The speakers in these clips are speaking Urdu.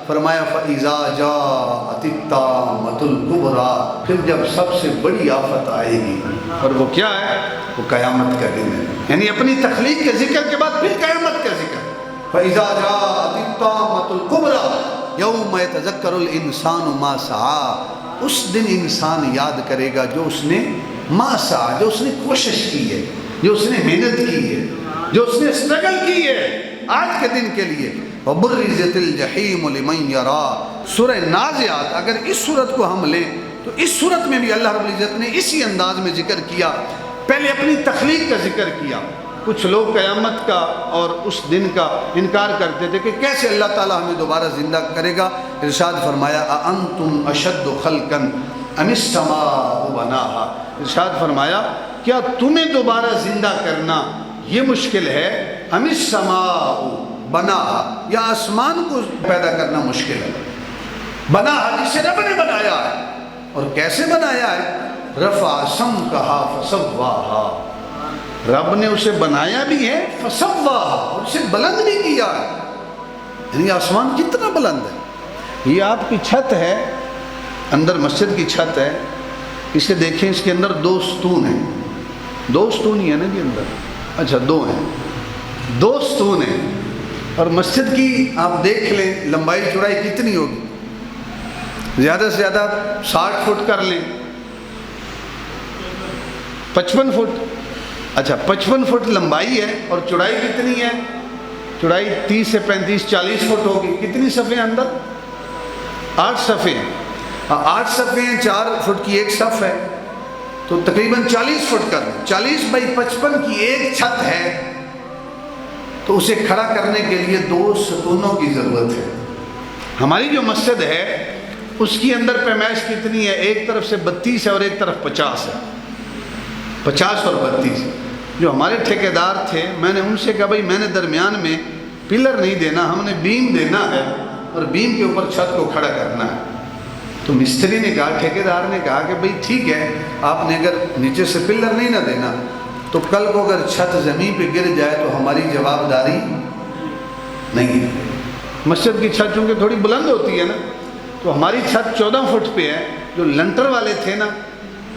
فرمایا فَإِذَا جَاءَتِ الطَّامَّةُ الْكُبْرَىٰ، پھر جب سب سے بڑی آفت آئے گی، اور وہ کیا ہے؟ وہ قیامت کا دن ہے، یعنی اپنی تخلیق کے ذکر کے بعد پھر قیامت کا ذکر۔ فَإِذَا جَاءَتِ الطَّامَّةُ الْكُبْرَىٰ يَوْمَ يَتَذَكَّرُ الْإِنسَانُ مَا سَعَىٰ، اس دن انسان یاد کرے گا جو اس نے ما سعیٰ، جو اس نے کوشش کی ہے، جو اس نے محنت کی ہے، جو اس نے اسٹرگل کی ہے آج کے دن کے لیے۔ وَبُرِّزَتِ الْجَحِيمُ لِمَنْ يَرَىٰ، سورہ نازعات، اگر اس صورت کو ہم لیں تو اس صورت میں بھی اللہ رب العزت نے اسی انداز میں ذکر کیا، پہلے اپنی تخلیق کا ذکر کیا۔ کچھ لوگ قیامت کا اور اس دن کا انکار کرتے تھے کہ کیسے اللہ تعالیٰ ہمیں دوبارہ زندہ کرے گا۔ ارشاد فرمایا اَأَنْتُمْ أَشَدُّ خَلْقًا أَمِ السَّمَاءُ بَنَاهَا، ارشاد فرمایا کیا تمہیں دوبارہ زندہ کرنا یہ مشکل ہے؟ أَمِ السَّمَاءُ بَنَاهَا، یا آسمان کو پیدا کرنا مشکل ہے؟ بناها جسے رب نے بنایا ہے، اور کیسے بنایا ہے؟ رفع سمکها فسواها، رب نے اسے بنایا بھی ہے، فسواها، اور اسے بلند بھی کیا ہے۔ یعنی آسمان کتنا بلند ہے۔ یہ آپ کی چھت ہے، اندر مسجد کی چھت ہے، اسے دیکھیں، اس کے اندر 2 ستون ہیں، 2 ستون ہی ہے نا جی اندر، اچھا 2 ہیں، 2 ستون ہیں، اور مسجد کی آپ دیکھ لیں لمبائی چوڑائی کتنی ہوگی، زیادہ سے زیادہ 60 فٹ کر لیں، 55 فٹ، اچھا 55 فٹ لمبائی ہے، اور چوڑائی کتنی ہے؟ چوڑائی 30 سے 35 40 فٹ ہوگی۔ کتنی صفیں ہیں اندر؟ 8 صفیں ہیں، 8 صفیں ہیں، 4 فٹ کی ایک صف ہے، تو تقریباً 40 فٹ کر لیں، 40 بائی 55 کی ایک چھت ہے، تو اسے کھڑا کرنے کے لیے 2 ستونوں کی ضرورت ہے۔ ہماری جو مسجد ہے اس کی اندر پیمائش کتنی ہے؟ ایک طرف سے 32 ہے اور ایک طرف 50 ہے، 50 اور 32۔ جو ہمارے ٹھیکیدار تھے، میں نے ان سے کہا بھائی میں نے درمیان میں پلر نہیں دینا، ہم نے بیم دینا ہے، اور بیم کے اوپر چھت کو کھڑا کرنا ہے۔ تو مستری نے کہا، ٹھیکیدار نے کہا کہ بھئی ٹھیک ہے، آپ نے اگر نیچے سے پلر نہیں نہ دینا تو کل کو اگر چھت زمین پہ گر جائے تو ہماری جواب داری نہیں ہے۔ مسجد کی چھت چونکہ تھوڑی بلند ہوتی ہے نا، تو ہماری چھت 14 فٹ پہ ہے۔ جو لنٹر والے تھے نا،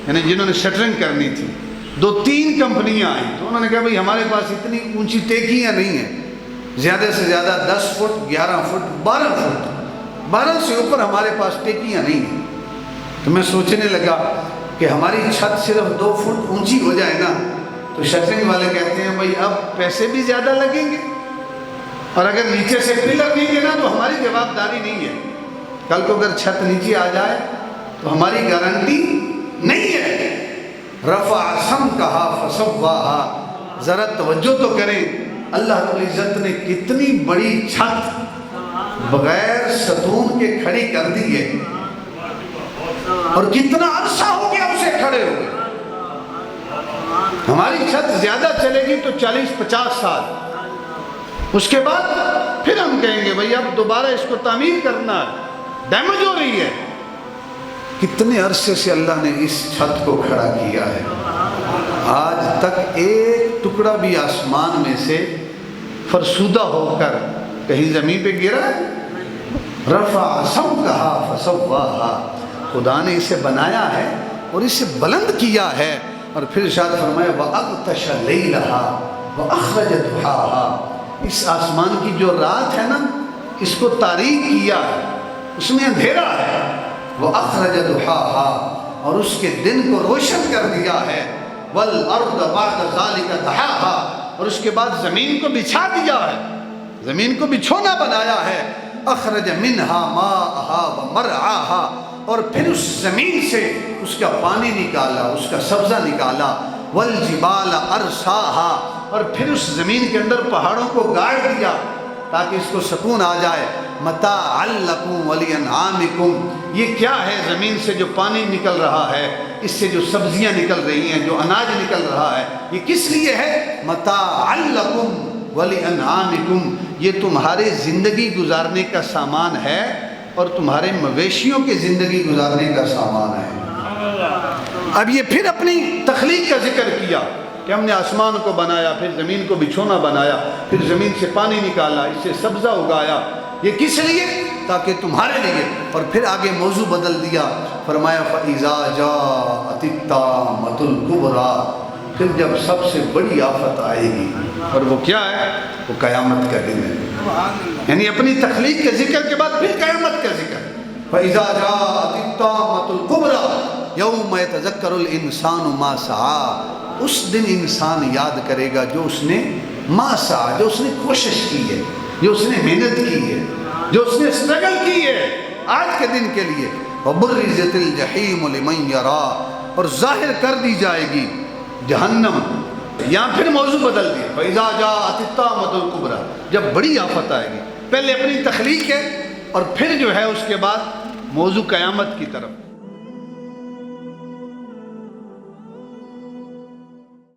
یعنی جنہوں نے شٹرنگ کرنی تھی، 2-3 کمپنیاں آئیں، تو انہوں نے کہا بھئی ہمارے پاس اتنی اونچی ٹیکیاں نہیں ہیں، زیادہ سے زیادہ 10 فٹ 11 فٹ 12 فٹ، 12 سے اوپر ہمارے پاس ٹیکیاں نہیں ہیں۔ تو میں سوچنے لگا کہ ہماری چھت صرف 2 فٹ اونچی ہو جائے نا، تو شٹرنگ والے کہتے ہیں بھئی اب پیسے بھی زیادہ لگیں گے، اور اگر نیچے سے پلر نہیں دینا تو ہماری جواب داری نہیں ہے، کل کو اگر چھت نیچے آ جائے تو ہماری گارنٹی نہیں ہے۔ رفع سمکها فسواها، ذرا توجہ تو کریں، اللہ رب العزت نے کتنی بڑی چھت بغیر ستون کے کھڑی کر دی ہے، اور کتنا عرصہ ہو گیا اسے کھڑے ہوئے۔ ہماری چھت زیادہ چلے گی تو 40-50 سال، اس کے بعد پھر ہم کہیں گے بھئی اب دوبارہ اس کو تعمیر کرنا ہے، ڈیمیج ہو رہی ہے۔ کتنے عرصے سے اللہ نے اس چھت کو کھڑا کیا ہے، آج تک ایک ٹکڑا بھی آسمان میں سے فرسودہ ہو کر کہیں زمین پہ گرا ہے؟ رفع سمکها فسواها، خدا نے اسے بنایا ہے اور اسے بلند کیا ہے۔ اور پھر ارشاد فرمایا وَأَغْطَشَ لَيْلَهَا وَأَخْرَجَ ضُحَاهَا، اس آسمان کی جو رات ہے نا، اس کو تاریک کیا ہے، اس میں اندھیرا ہے، وَأَخْرَجَ ضُحَاهَا، اور اس کے دن کو روشن کر دیا ہے، وَالْأَرْضَ بَعْدَ ذَلِكَ دَحَاهَا، اور اس کے بعد زمین کو بچھا دیا ہے، زمین کو بچھونا بنایا ہے، أَخْرَجَ مِنْهَا مَاءَهَا وَمَرْعَاهَا، اور پھر اس زمین سے اس کا پانی نکالا، اس کا سبزہ نکالا، وَالْجِبَالَ أَرْسَاهَا، اور پھر اس زمین کے اندر پہاڑوں کو گاڑ دیا تاکہ اس کو سکون آ جائے، مَتَاعًا لَكُمْ وَلِأَنْعَامِكُمْ، یہ کیا ہے زمین سے جو پانی نکل رہا ہے، اس سے جو سبزیاں نکل رہی ہیں، جو اناج نکل رہا ہے، یہ کس لیے ہے؟ مَتَاعًا لَكُمْ وَلِأَنْعَامِكُمْ، یہ تمہارے زندگی گزارنے کا سامان ہے اور تمہارے مویشیوں کے زندگی گزارنے کا سامان ہے۔ اب یہ پھر اپنی تخلیق کا ذکر کیا کہ ہم نے آسمان کو بنایا، پھر زمین کو بچھونا بنایا، پھر زمین سے پانی نکالا، اس سے سبزہ اگایا، یہ کس لیے؟ تاکہ تمہارے لیے، اور پھر آگے موضوع بدل دیا، فرمایا فَإِذَا جَاءَتِ الطَّامَّةُ الْكُبْرَىٰ، پھر جب سب سے بڑی آفت آئے گی، اور وہ کیا ہے؟ وہ قیامت کا دن ہے۔ یعنی اپنی تخلیق کے ذکر کے بعد پھر قیامت کا ذکر۔ فَإِذَا جَاءَتِ الطَّامَّةُ الْكُبْرَىٰ يَوْمَ يَتَذَكَّرُ الْإِنسَانُ مَا سَعَىٰ، اس دن انسان یاد کرے گا جو اس نے ما سعیٰ، جو اس نے کوشش کی ہے، جو اس نے محنت کی ہے، جو اس نے اسٹرگل کی ہے آج کے دن کے لیے۔ وَبُرِّزَتِ الْجَحِيمُ لِمَنْ يَرَىٰ، اور ظاہر کر دی جائے گی جہنم۔ یہاں پھر موضوع بدل دیا، فَإِذَا جَاءَتِ الطَّامَّةُ الْكُبْرَىٰ، جب بڑی آفت آئے گی۔ پہلے اپنی تخلیق ہے، اور پھر جو ہے اس کے بعد موضوع قیامت کی طرف۔